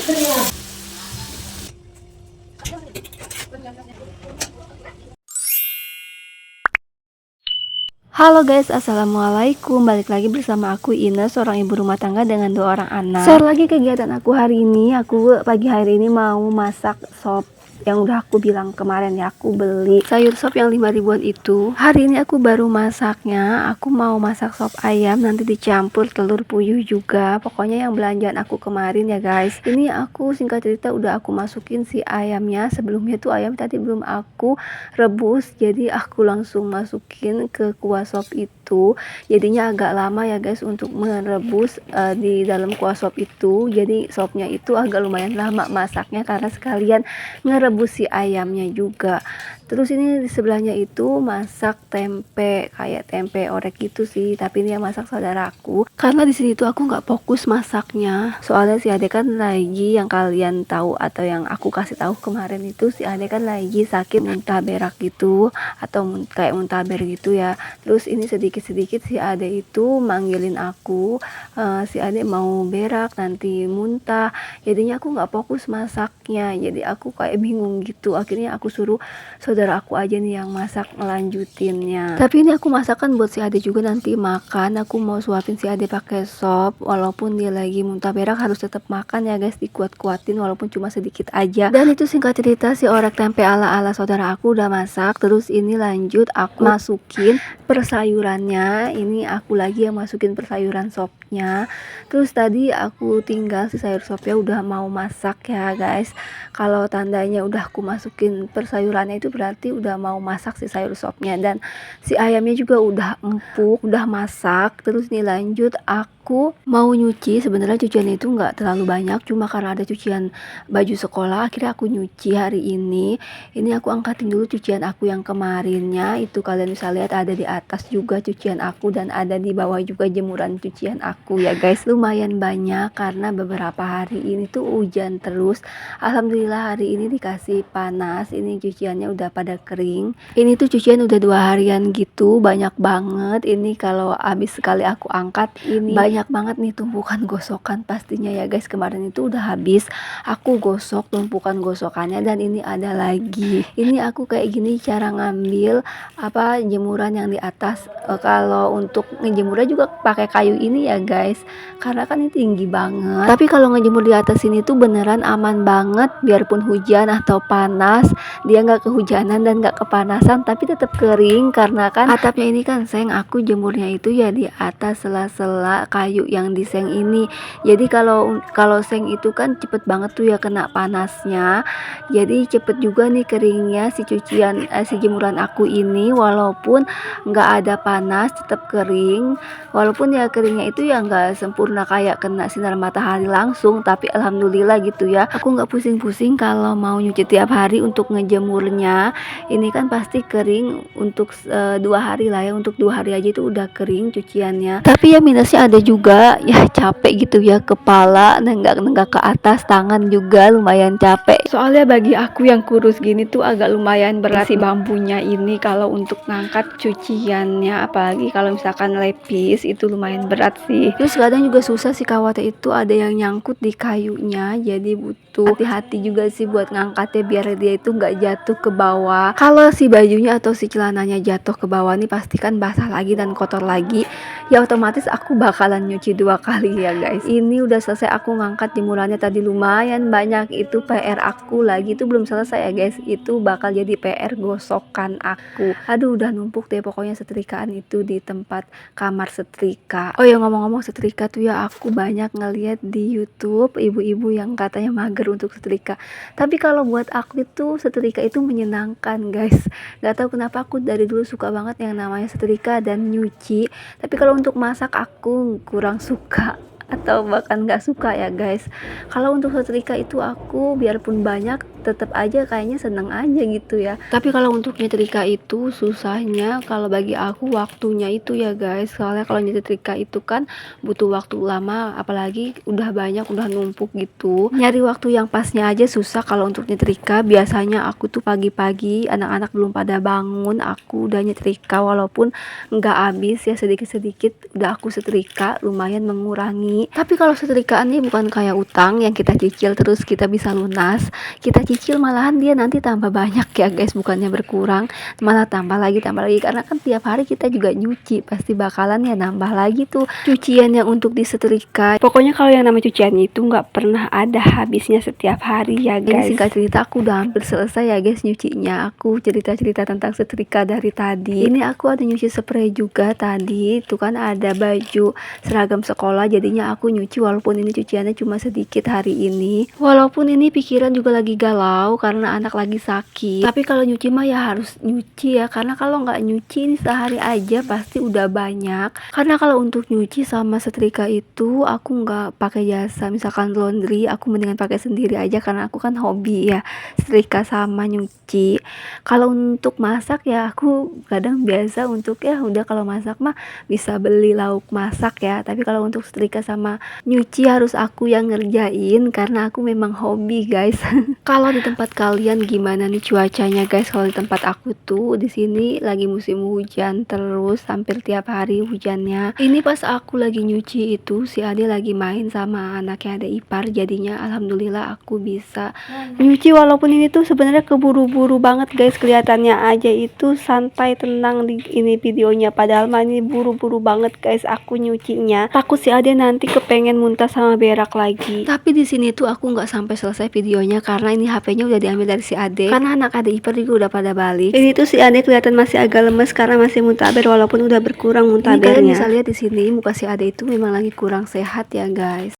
Halo guys, assalamualaikum. Balik lagi bersama aku Ines, seorang ibu rumah tangga dengan 2 orang anak. Share lagi kegiatan aku hari ini. Aku pagi hari ini mau masak sop yang udah aku bilang kemarin ya. Aku beli sayur sop yang 5 ribuan itu. Hari ini aku baru masaknya. Aku mau masak sop ayam, nanti dicampur telur puyuh juga. Pokoknya yang belanjaan aku kemarin ya guys. Ini aku singkat cerita udah aku masukin si ayamnya. Sebelumnya tuh ayam tadi belum aku rebus, jadi aku langsung masukin ke kuah sop itu. Jadinya agak lama ya guys untuk merebus di dalam kuah sop itu. Jadi sopnya itu agak lumayan lama masaknya karena sekalian ngerebus si ayamnya juga. Terus ini di sebelahnya itu masak tempe, kayak tempe orek gitu sih, tapi ini yang masak saudaraku. Karena di sini tuh aku nggak fokus masaknya. Soalnya si Ade kan lagi, yang kalian tahu atau yang aku kasih tahu kemarin itu, si Ade kan lagi sakit muntah berak gitu, atau kayak muntah ber gitu ya. Terus ini sedikit-sedikit si Ade itu manggilin aku, si Ade mau berak nanti muntah. Jadinya aku nggak fokus masaknya, jadi aku kayak bingung gitu. Akhirnya aku suruh saudara aku aja nih yang masak ngelanjutinnya. Tapi ini aku masakan buat si Ade juga nanti makan. Aku mau suapin si Ade pakai sop, walaupun dia lagi muntah berak harus tetap makan ya guys, dikuat-kuatin walaupun cuma sedikit aja. Dan itu singkat cerita si orek tempe ala-ala saudara aku udah masak. Terus ini lanjut aku masukin persayurannya. Ini aku lagi yang masukin persayuran sopnya. Terus tadi aku tinggal si sayur sopnya udah mau masak ya guys. Kalau tandanya udah aku masukin persayurannya itu berarti udah mau masak si sayur sopnya. Dan si ayamnya juga udah empuk, udah masak. Terus nih lanjut aku mau nyuci. Sebenarnya cucian itu nggak terlalu banyak, cuma karena ada cucian baju sekolah akhirnya aku nyuci hari ini. Ini aku angkatin dulu cucian aku yang kemarinnya. Itu kalian bisa lihat ada di atas juga cucian aku dan ada di bawah juga jemuran cucian aku ya guys. Lumayan banyak karena beberapa hari ini tuh hujan terus. Alhamdulillah hari ini dikasih panas. Ini cuciannya udah pada kering. Ini tuh cucian udah 2 harian gitu, banyak banget. Ini kalau habis sekali aku angkat ini banyak banget nih tumpukan gosokan pastinya ya guys. Kemarin itu udah habis aku gosok tumpukan gosokannya dan ini ada lagi. Ini aku kayak gini cara ngambil jemuran yang di atas. Kalau untuk ngejemurnya juga pakai kayu ini ya guys, karena kan ini tinggi banget. Tapi kalau ngejemur di atas ini tuh beneran aman banget, biarpun hujan atau panas dia nggak kehujanan dan nggak kepanasan, tapi tetap kering karena kan atapnya ini kan seng. Aku jemurnya itu ya di atas sela-sela kayu yang di seng ini. Jadi kalau seng itu kan cepet banget tuh ya kena panasnya, jadi cepet juga nih keringnya si cucian si jemuran aku ini. Walaupun nggak ada panas tetap kering, walaupun ya keringnya itu ya nggak sempurna kayak kena sinar matahari langsung, tapi alhamdulillah gitu ya. Aku nggak pusing-pusing kalau mau nyuci tiap hari untuk ngejemurnya. Ini kan pasti kering untuk 2 hari lah ya, untuk 2 hari aja itu udah kering cuciannya. Tapi ya minusnya ada juga ya, capek gitu ya, kepala nenggak ke atas, tangan juga lumayan capek. Soalnya bagi aku yang kurus gini tuh agak lumayan berat si bambunya ini kalau untuk ngangkat cuciannya, apalagi kalau misalkan lepis itu lumayan berat sih. Terus kadang juga susah sih kawatnya itu ada yang nyangkut di kayunya, jadi butuh hati-hati juga sih buat ngangkatnya biar dia itu nggak jatuh ke bawah. Kalau si bajunya atau si celananya jatuh ke bawah nih pasti kan basah lagi dan kotor lagi ya, otomatis aku bakalan nyuci 2 kali ya guys. Ini udah selesai aku ngangkat jemurannya tadi, lumayan banyak. Itu PR aku lagi, itu belum selesai ya guys, itu bakal jadi PR gosokan aku. Aduh udah numpuk deh pokoknya setrikaan itu di tempat kamar setrika. Oh ya ngomong-ngomong setrika tuh ya, aku banyak ngeliat di YouTube ibu-ibu yang katanya mager untuk setrika, tapi kalau buat aku itu setrika itu menyenangkan guys. Gak tahu kenapa aku dari dulu suka banget yang namanya setrika dan nyuci, tapi kalau untuk masak aku kurang suka atau bahkan gak suka ya guys. Kalau untuk setrika itu aku biarpun banyak tetap aja kayaknya seneng aja gitu ya. Tapi kalau untuk nyetrika itu susahnya kalau bagi aku waktunya itu ya guys, soalnya kalau nyetrika itu kan butuh waktu lama, apalagi udah banyak, udah numpuk gitu, nyari waktu yang pasnya aja susah. Kalau untuk nyetrika biasanya aku tuh pagi-pagi anak-anak belum pada bangun aku udah nyetrika, walaupun nggak habis ya, sedikit-sedikit udah aku setrika, lumayan mengurangi. Tapi kalau setrikaan ini bukan kayak utang yang kita cicil terus kita bisa lunas, kita cicil malahan dia nanti tambah banyak ya guys, bukannya berkurang malah tambah lagi karena kan tiap hari kita juga nyuci, pasti bakalan ya nambah lagi tuh cucian yang untuk disetrika. Pokoknya kalau yang namanya cucian itu nggak pernah ada habisnya setiap hari ya guys. Ini singkat cerita aku udah hampir selesai ya guys nyucinya. Aku cerita-cerita tentang setrika dari tadi. Ini aku ada nyuci spray juga tadi, itu kan ada baju seragam sekolah, jadinya aku nyuci walaupun ini cuciannya cuma sedikit hari ini. Walaupun ini pikiran juga lagi galau karena anak lagi sakit, tapi kalau nyuci mah ya harus nyuci ya, karena kalau nggak nyuci ini sehari aja pasti udah banyak. Karena kalau untuk nyuci sama setrika itu aku nggak pakai jasa, misalkan laundry aku mendingan pakai sendiri aja karena aku kan hobi ya setrika sama nyuci. Kalau untuk masak ya aku kadang biasa untuk ya udah kalau masak mah bisa beli lauk masak ya, tapi kalau untuk setrika sama nyuci harus aku yang ngerjain karena aku memang hobi guys. Kalau di tempat kalian gimana nih cuacanya guys? Kalau di tempat aku tuh di sini lagi musim hujan terus, hampir tiap hari hujannya. Ini pas aku lagi nyuci itu si Ade lagi main sama anaknya ada ipar, jadinya alhamdulillah aku bisa nyuci walaupun ini tuh sebenarnya keburu-buru banget guys, kelihatannya aja itu santai tenang di ini videonya, padahal mah ini buru-buru banget guys aku nyucinya. Takut si Ade nanti kepengen muntah sama berak lagi. Tapi di sini tuh aku nggak sampai selesai videonya karena ini HP-nya udah diambil dari si Ade, karena anak Ade ipar juga udah pada balik. Ini tuh si Ade kelihatan masih agak lemes karena masih muntaber walaupun udah berkurang muntabernya. Ini kalian bisa lihat di sini muka si Ade itu memang lagi kurang sehat ya guys.